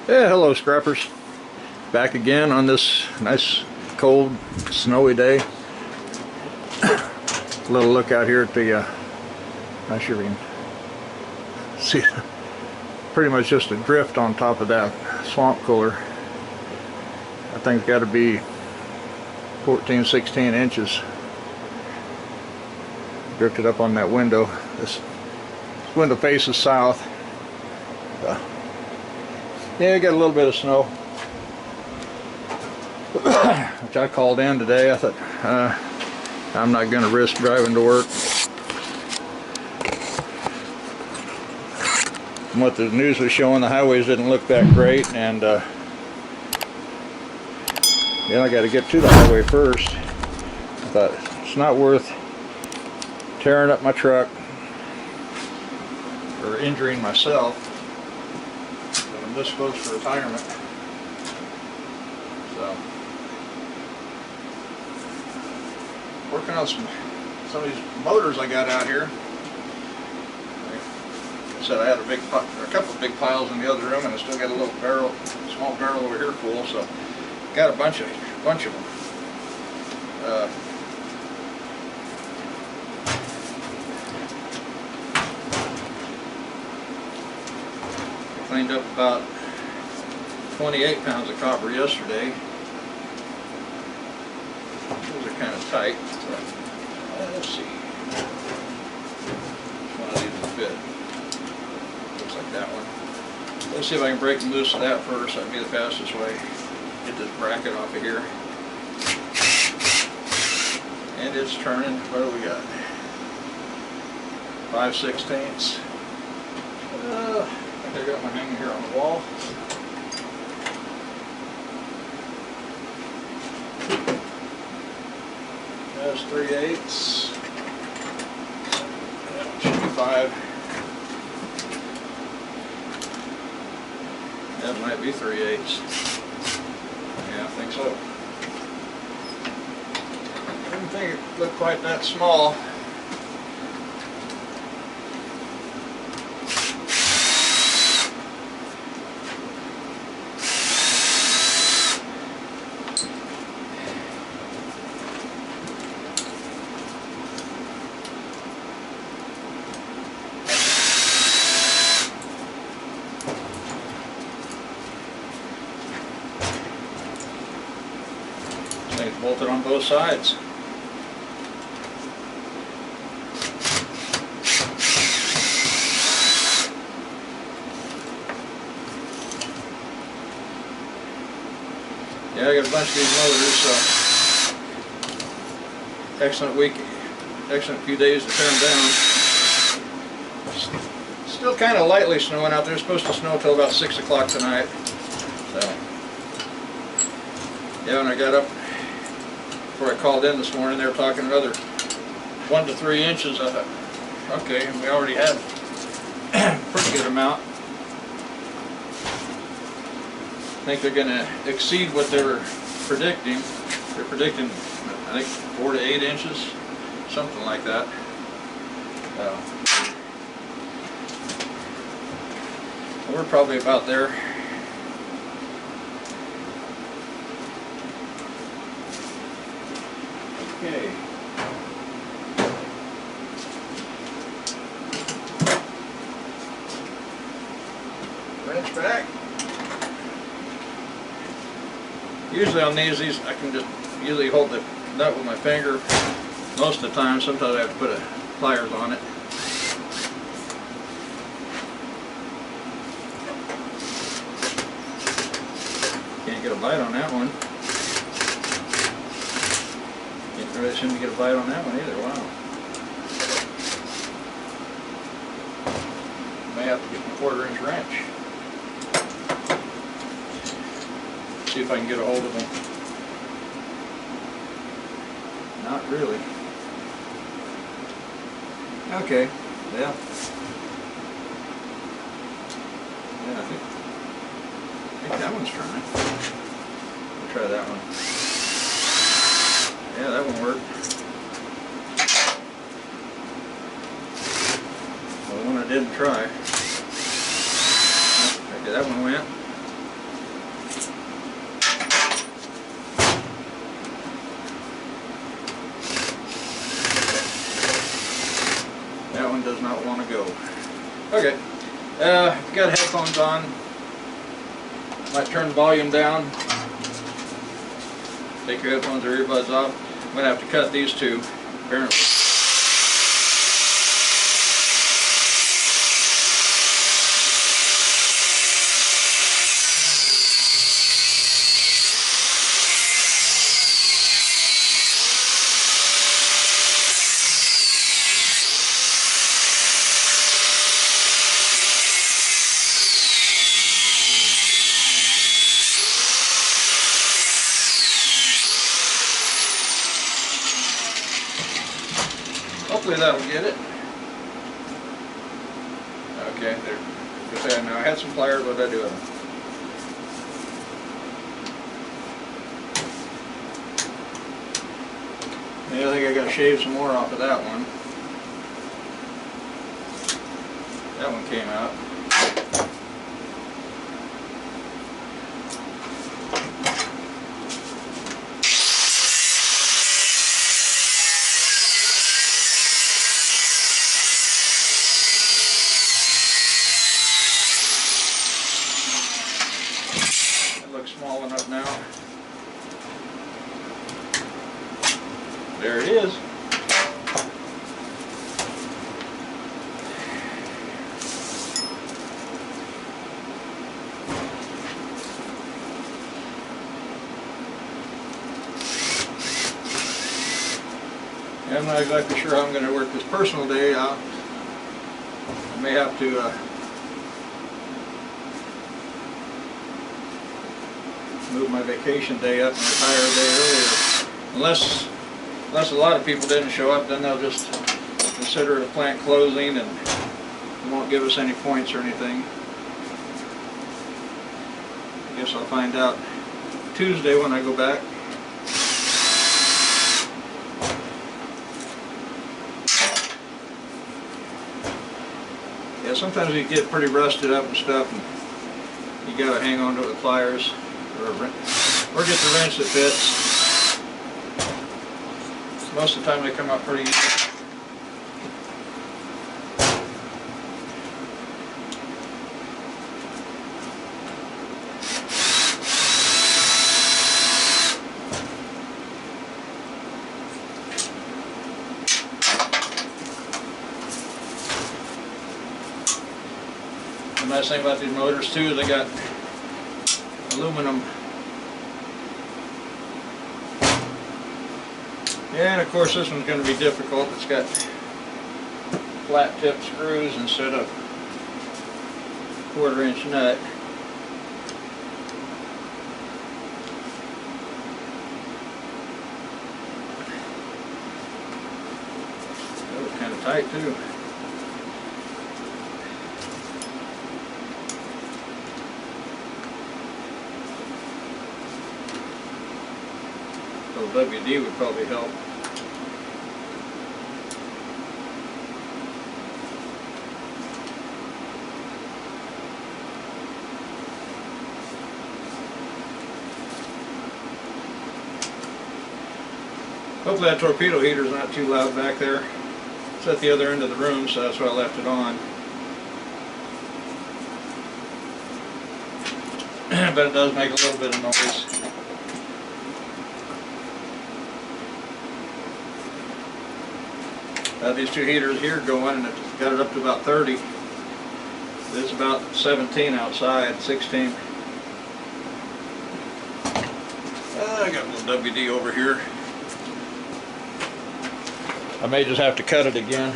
Yeah, hello scrappers. Back again on this nice cold snowy day. A little look out here at the not sure if you can see, pretty much just a drift on top of that swamp cooler. I think it's got to be 14-16 inches drifted up on that window. This window faces south. Yeah, I got a little bit of snow, which I called in today. I thought I'm not going to risk driving to work. From what the news was showing, the highways didn't look that great, and I got to get to the highway first. I thought it's not worth tearing up my truck or injuring myself. I'm this close for retirement. So, working on some of these motors I got out here. Like I said, I had a couple of big piles in the other room, and I still got a little barrel, small barrel over here full. So, got a bunch of them. Cleaned up about 28 pounds of copper yesterday. Those are kind of tight, but let's see. Which one of these will fit? Looks like that one. Let's see if I can break loose of that first. That'd be the fastest way. Get this bracket off of here. And it's turning. What do we got? 5/16. I got one hanging here on the wall. That's 3/8. That one should be 5. That might be 3/8. Yeah, I think so. Didn't think it looked quite that small. It's bolted on both sides. Yeah, I got a bunch of these motors, so excellent few days to tear them down. Still kind of lightly snowing out there. It's supposed to snow till about 6 o'clock tonight. So, yeah, when I got up, before I called in this morning, they were talking another 1 to 3 inches. I thought, okay, we already had a pretty good amount. I think they're going to exceed what they were predicting. They're predicting, I think, 4 to 8 inches, something like that. We're probably about there. Okay. Wrench back. Usually on these I can just usually hold the nut with my finger most of the time. Sometimes I have to put pliers on it. Can't get a bite on that one. Really shouldn't get a bite on that one either. Wow. May have to get my 1/4-inch wrench. See if I can get a hold of them. Not really. Okay. Yeah. Yeah, I think that one's turning. We'll try that one. Yeah, that one worked. Well, the one I didn't try. Okay, that one went. Okay. If you got headphones on, might turn the volume down. Take your headphones or earbuds off. I'm going to have to cut these two, apparently. Hopefully that'll get it. Okay, there. Now I had some pliers. What did I do with them? Yeah, I think I got to shave some more off of that one. That one came out. Small enough now. There it is. I'm not exactly sure how I'm going to work this personal day out. I may have to move my vacation day up and retire a day earlier. Unless a lot of people didn't show up, then they'll just consider it a plant closing and won't give us any points or anything. I guess I'll find out Tuesday when I go back. Yeah, sometimes you get pretty rusted up and stuff, and you gotta hang on to it with pliers. Or get the wrench that fits. Most of the time they come out pretty easy. The nice thing about these motors too is they got aluminum. And of course this one's going to be difficult. It's got flat tip screws instead of 1/4-inch nut. That was kind of tight too. WD would probably help. Hopefully that torpedo heater is not too loud back there. It's at the other end of the room, so that's why I left it on. But it does make a little bit of noise. These two heaters here going, and it's got it up to about 30. It's about 17 outside, 16. I got a little WD over here. I may just have to cut it again.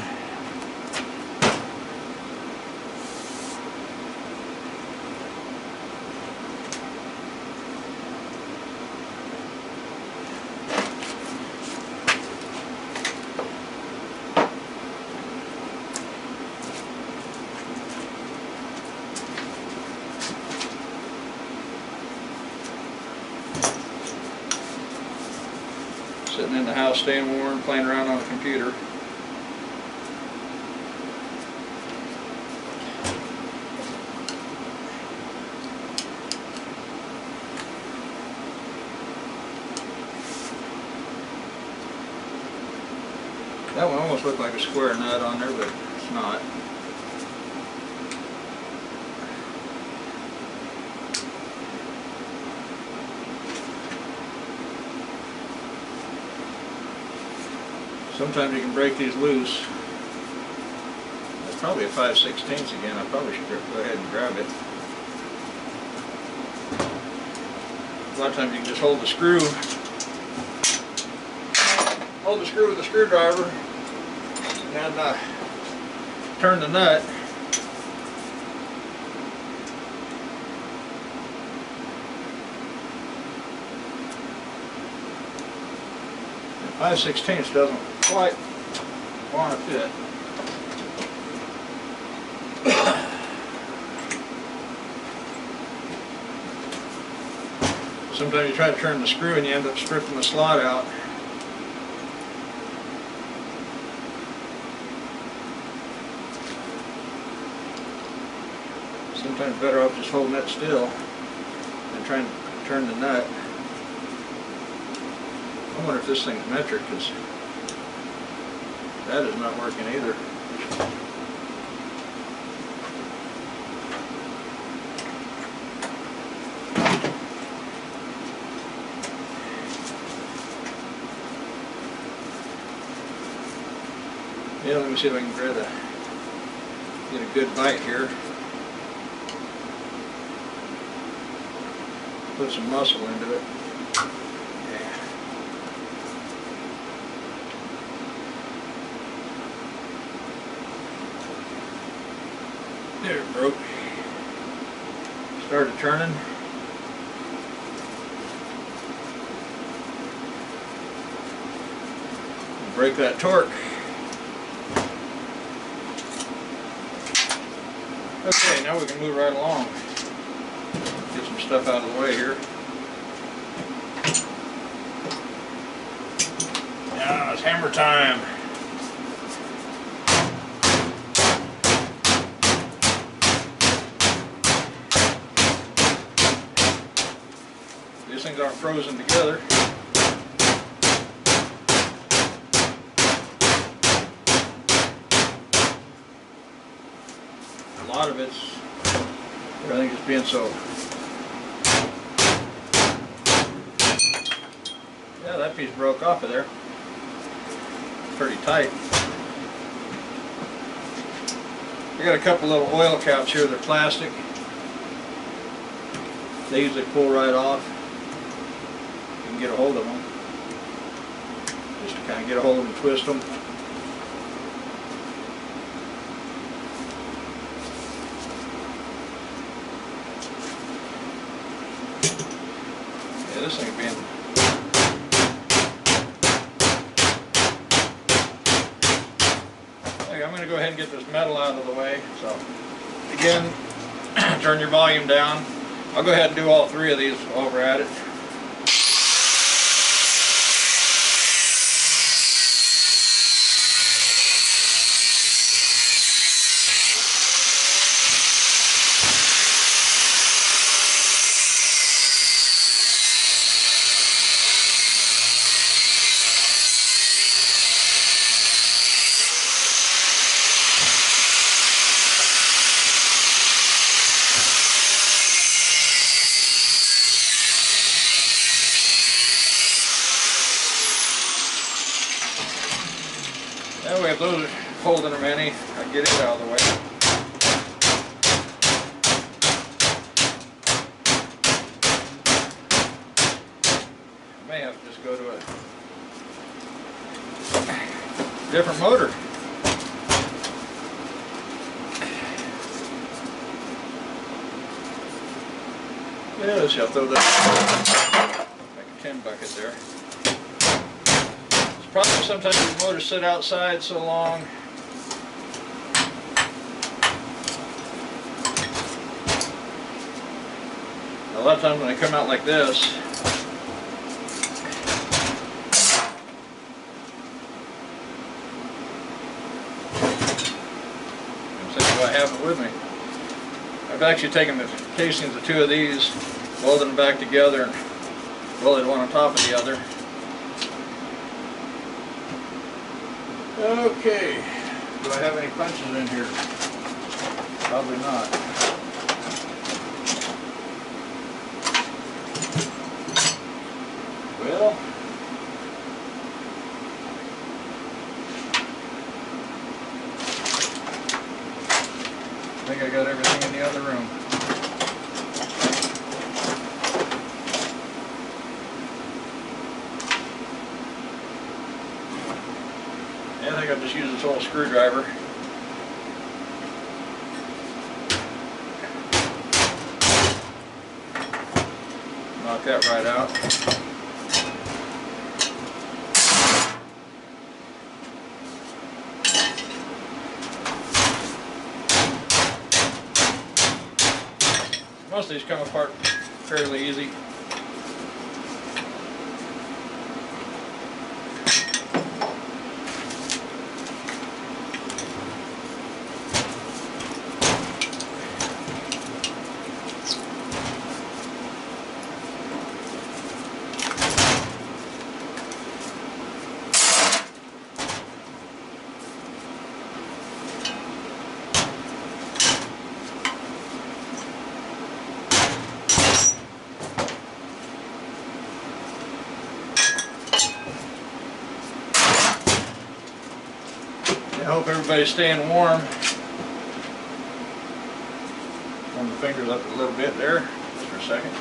Sitting in the house, staying warm, playing around on the computer. That one almost looked like a square nut on there, but it's not. Sometimes you can break these loose. That's probably a 5/16 again. I probably should go ahead and grab it. A lot of times you can just hold the screw with the screwdriver and turn the nut. And 5/16 doesn't quite want to fit. Sometimes you try to turn the screw and you end up stripping the slot out. Sometimes better off just holding it still and trying to turn the nut. I wonder if this thing's metric, because that is not working either. Yeah, let me see if I can get a good bite here. Put some muscle into it. Yeah. There, it broke. Started turning. Break that torque. Okay, now we can move right along. Get some stuff out of the way here. Now it's hammer time. These things aren't frozen together. A lot of it's, I think it's being so. Yeah, that piece broke off of there. Pretty tight. I got a couple little oil caps here. They're plastic. They usually pull right off. You can get a hold of them. Just to kind of get a hold of them, twist them. Yeah, this thing's being. I'm going to go ahead and get this metal out of the way. So, again, turn your volume down. I'll go ahead and do all three of these while we're at it. That way, if those are holding them any, I can get it out of the way. I may have to just go to a different motor. Yeah, let's just throw that like a tin bucket there. Probably sometimes the motors sit outside so long. A lot of times when they come out like this, do I have it with me? I've actually taken the casings of two of these, welded them back together, and welded one on top of the other. Okay, do I have any punches in here? Probably not. Well, I'll just use this old screwdriver. Knock that right out. Most of these come apart fairly easy. I hope everybody's staying warm. Warm the fingers up a little bit there, just for a second.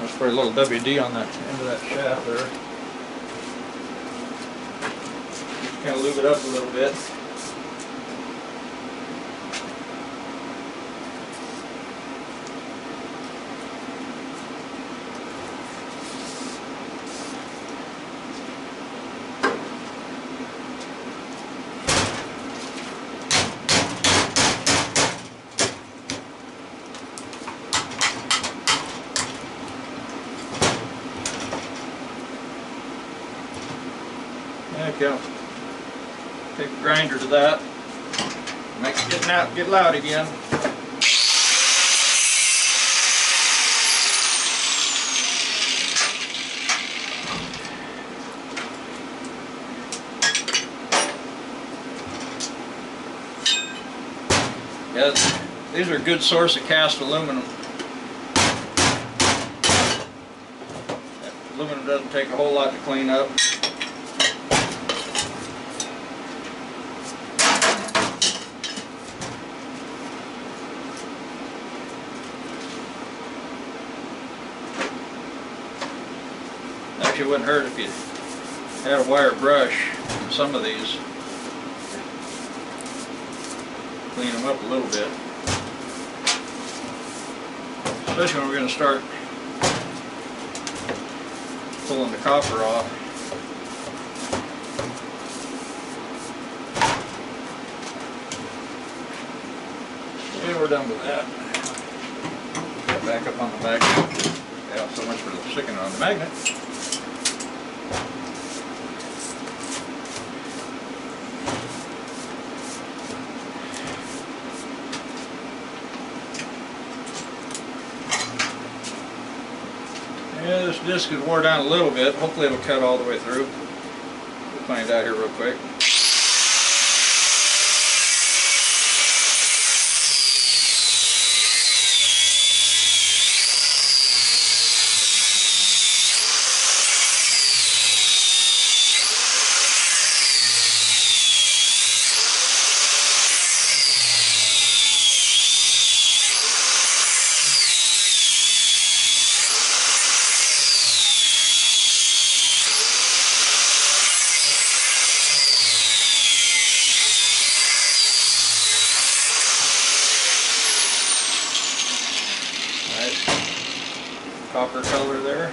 Let's put a little WD on the end of that shaft there. Kind of lube it up a little bit. Okay, I'll take a grinder to that. Make it get loud again. Yeah, these are a good source of cast aluminum. Aluminum doesn't take a whole lot to clean up. Actually, it wouldn't hurt if you had a wire brush on some of these. Clean them up a little bit. Especially when we're going to start pulling the copper off. And we're done with that. Back up on the magnet. Yeah, so much for sticking it on the magnet. Yeah, this disc is wore down a little bit. Hopefully it'll cut all the way through. We'll find out here real quick. Copper color there.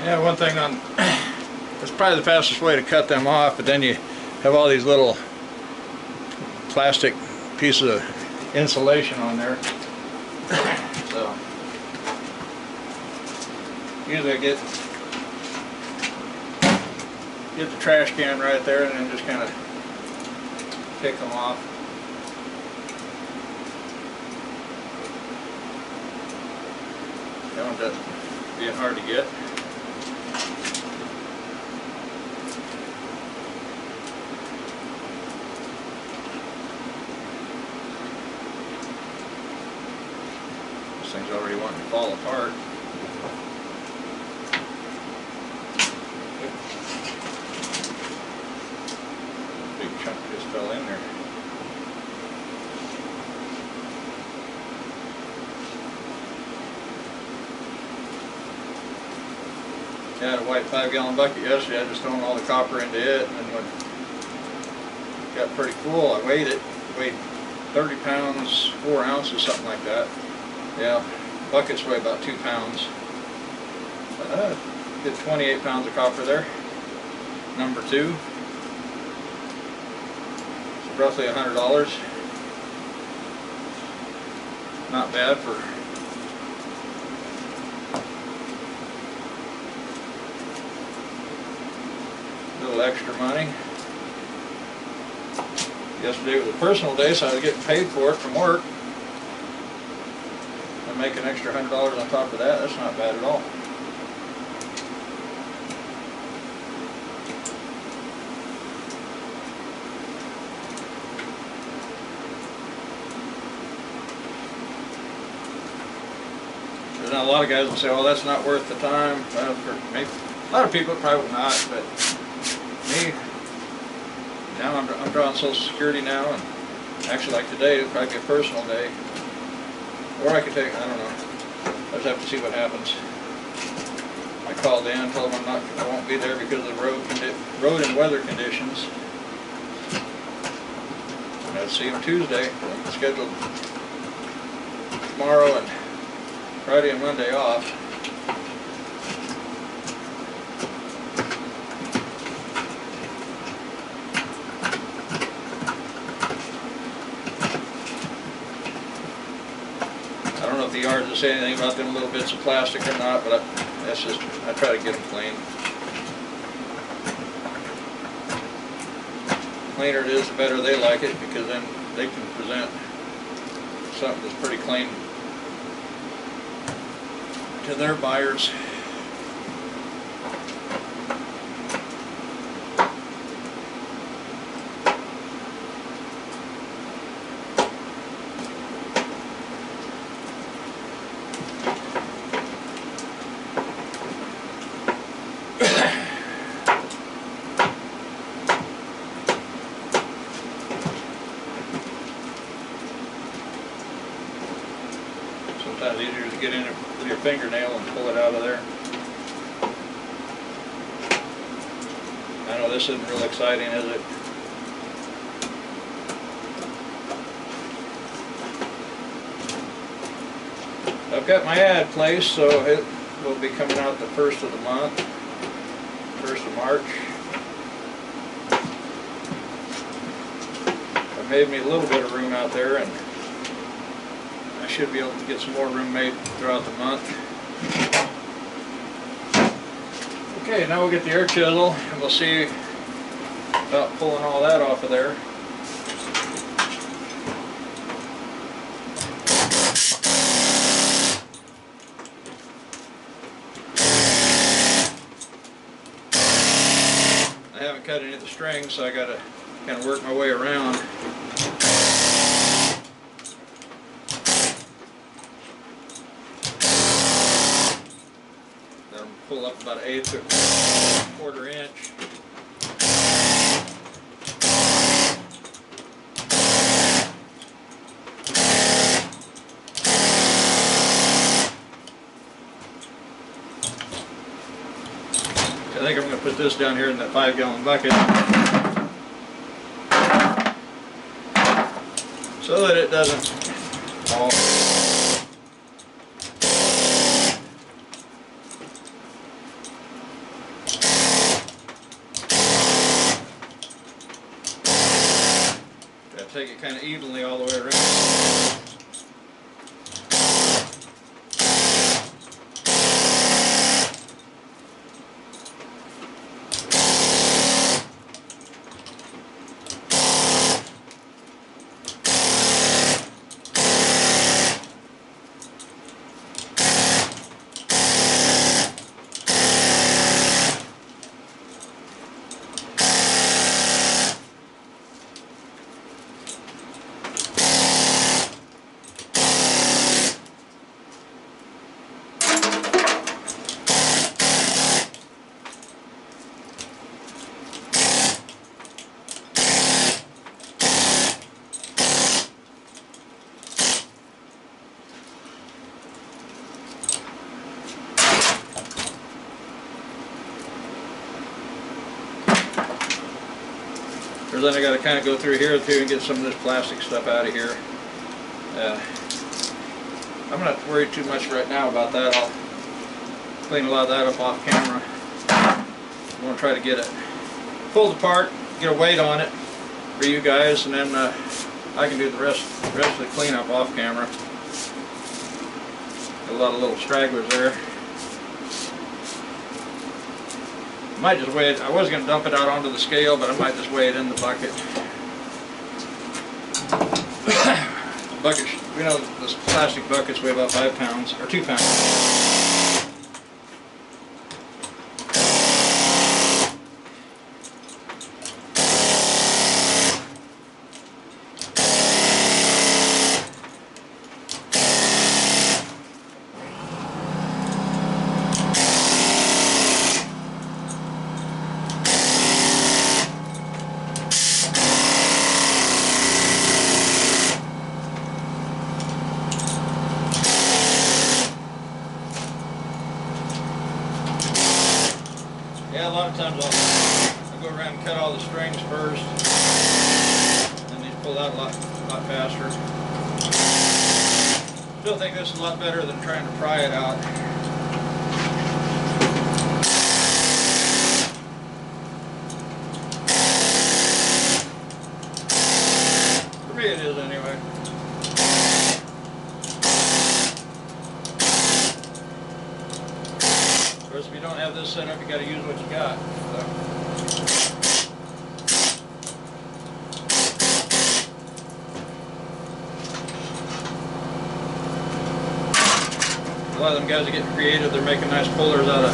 Yeah, one thing on, it's probably the fastest way to cut them off, but then you have all these little plastic pieces of insulation on there. So, usually I get the trash can right there and then just kind of pick them off. That one doesn't being hard to get. This thing's already wanting to fall apart. Big chunk just fell in there. I had a white 5-gallon bucket yesterday. I just thrown all the copper into it, and then when it got pretty full, I weighed it. It weighed 30 pounds, 4 ounces, something like that. Yeah, buckets weigh about 2 pounds. Did 28 pounds of copper there. Number 2. It's roughly $100. Not bad for little extra money. Yesterday was a personal day, so I was getting paid for it from work. I make an extra $100 on top of that. That's not bad at all. There's not a lot of guys will say, "Oh, that's not worth the time." For maybe a lot of people, probably not, but me, now I'm drawing Social Security now, and actually like today, it'll probably be a personal day. Or I could take, I don't know, I just have to see what happens. I called in, told them I won't be there because of the road and weather conditions. And I'll see them Tuesday. I'm scheduled tomorrow and Friday and Monday off. I don't know if the yard doesn't say anything about them little bits of plastic or not, but that's just, I try to get them clean. The cleaner it is, the better they like it, because then they can present something that's pretty clean to their buyers. Sometimes easier to get in it with your fingernail and pull it out of there. I know this isn't real exciting, is it? I've got my ad placed, so it will be coming out the 1st of the month, 1st of March. I made me a little bit of room out there, and I should be able to get some more room made throughout the month. Okay, now we'll get the air chisel and we'll see about pulling all that off of there. I haven't cut any of the strings, so I gotta kind of work my way around. Pull up about 1/8 to 1/4 inch. I think I'm going to put this down here in that 5-gallon bucket so that it doesn't fall. take it kind of evenly all the way around. Then I got to kind of go through here too and get some of this plastic stuff out of here. I'm not worried too much right now about that. I'll clean a lot of that up off camera. I'm going to try to get it pulled apart, get a weight on it for you guys, and then I can do the rest of the cleanup off camera. Got a lot of little stragglers there. Might just weigh it. I was going to dump it out onto the scale, but I might just weigh it in the bucket. Bucket, you know, those plastic buckets weigh about 5 pounds or 2 pounds. Yeah, a lot of times I'll go around and cut all the strings first, and these pull out a lot faster. Still think this is a lot better than trying to pry it out. For me it is anyway. Of course, if you don't have this set up, you got to use what you got. A lot of them guys are getting creative. They're making nice pullers out of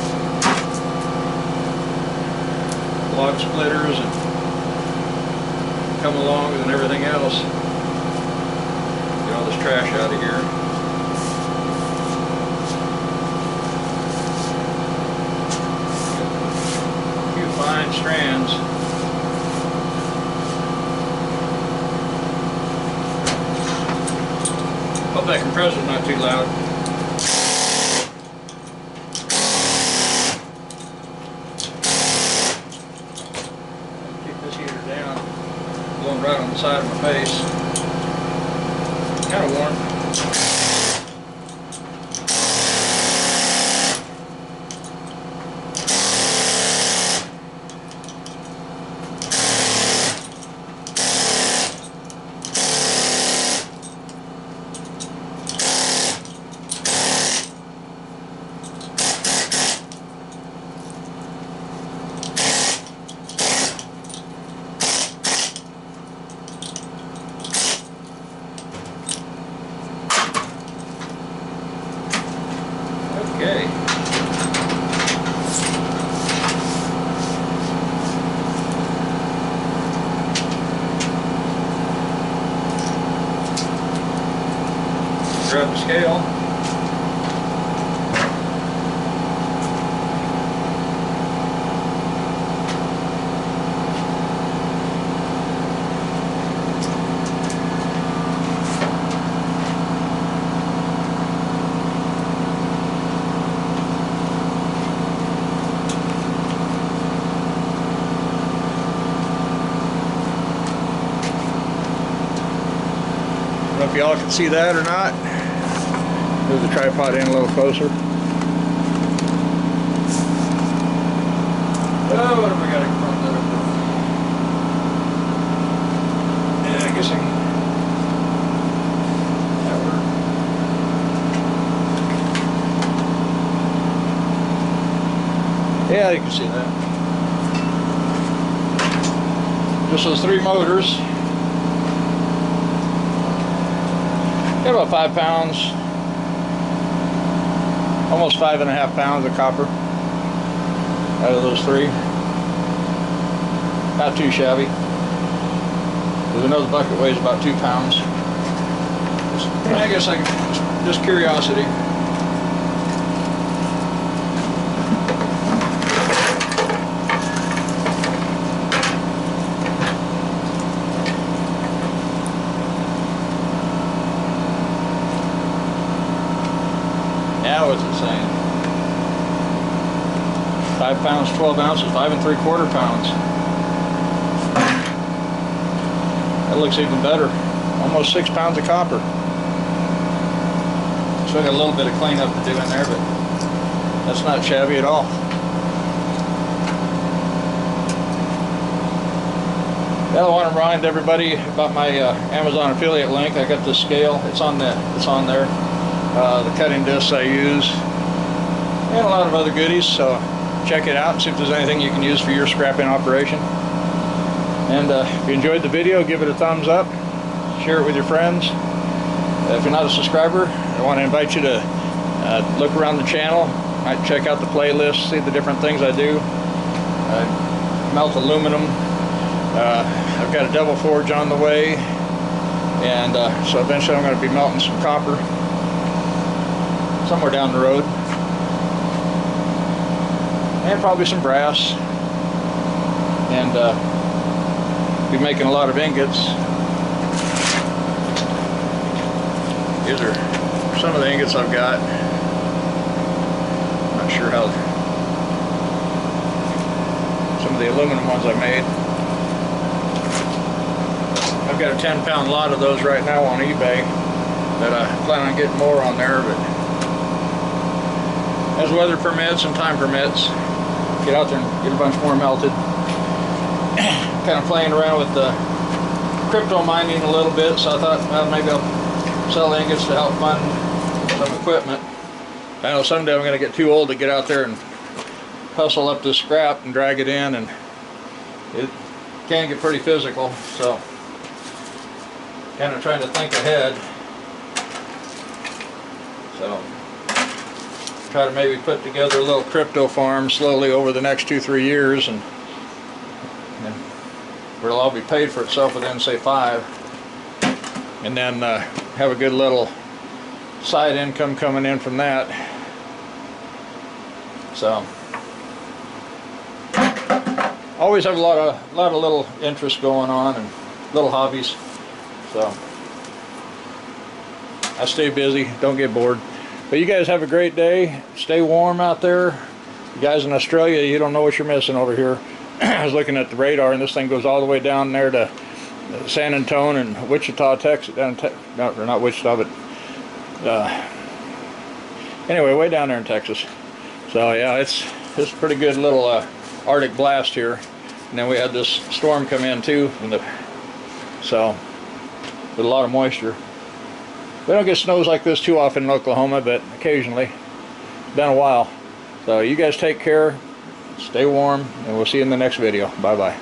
log splitters and come alongs and everything else. Get all this trash out of here. Fine strands. Hope that compressor's not too loud. Keep this heater down. Blowing right on the side of my face. Kind of warm. Okay. Grab the scale. I don't know if y'all can see that or not. Move the tripod in a little closer. Oh, what have we got to come up with? Yeah, I guess I can Yeah, you can see that. Just those 3 motors. Got about 5 pounds, almost 5.5 pounds of copper out of those 3. Not too shabby. Because I know the bucket weighs about 2 pounds. I guess just curiosity. Now what's it saying? 5 pounds, 12 ounces, 5 3/4 pounds. That looks even better. Almost 6 pounds of copper. So I got a little bit of cleanup to do in there, but that's not shabby at all. Yeah, I want to remind everybody about my Amazon affiliate link. I got the scale. It's on there. The cutting discs I use, and a lot of other goodies. So check it out and see if there's anything you can use for your scrapping operation. And if you enjoyed the video, give it a thumbs up. Share it with your friends. If you're not a subscriber, I want to invite you to look around the channel. Might check out the playlist, see the different things I do. I melt aluminum. I've got a double forge on the way, and so eventually I'm going to be melting some copper somewhere down the road, and probably some brass, and be making a lot of ingots. These are some of the ingots I've got. Not sure how. Some of the aluminum ones I made. I've got a 10-pound lot of those right now on eBay that I plan on getting more on there, but as weather permits and time permits, get out there and get a bunch more melted. Kind of playing around with the crypto mining a little bit, so I thought, well, maybe I'll sell ingots to help fund some equipment. I know someday I'm going to get too old to get out there and hustle up this scrap and drag it in, and it can get pretty physical, so kind of trying to think ahead. So try to maybe put together a little crypto farm slowly over the next 2-3 years, and it'll all be paid for itself within, say, 5, and then have a good little side income coming in from that. So always have a lot of little interests going on and little hobbies. So I stay busy, don't get bored. But you guys have a great day. Stay warm out there. You guys in Australia, you don't know what you're missing over here. I was looking at the radar, and this thing goes all the way down there to San Antonio and Wichita, Texas. Not Wichita, but anyway, way down there in Texas. So yeah, it's a pretty good little Arctic blast here. And then we had this storm come in too, so with a lot of moisture. We don't get snows like this too often in Oklahoma, but occasionally. Been a while. So you guys take care, stay warm, and we'll see you in the next video. Bye bye.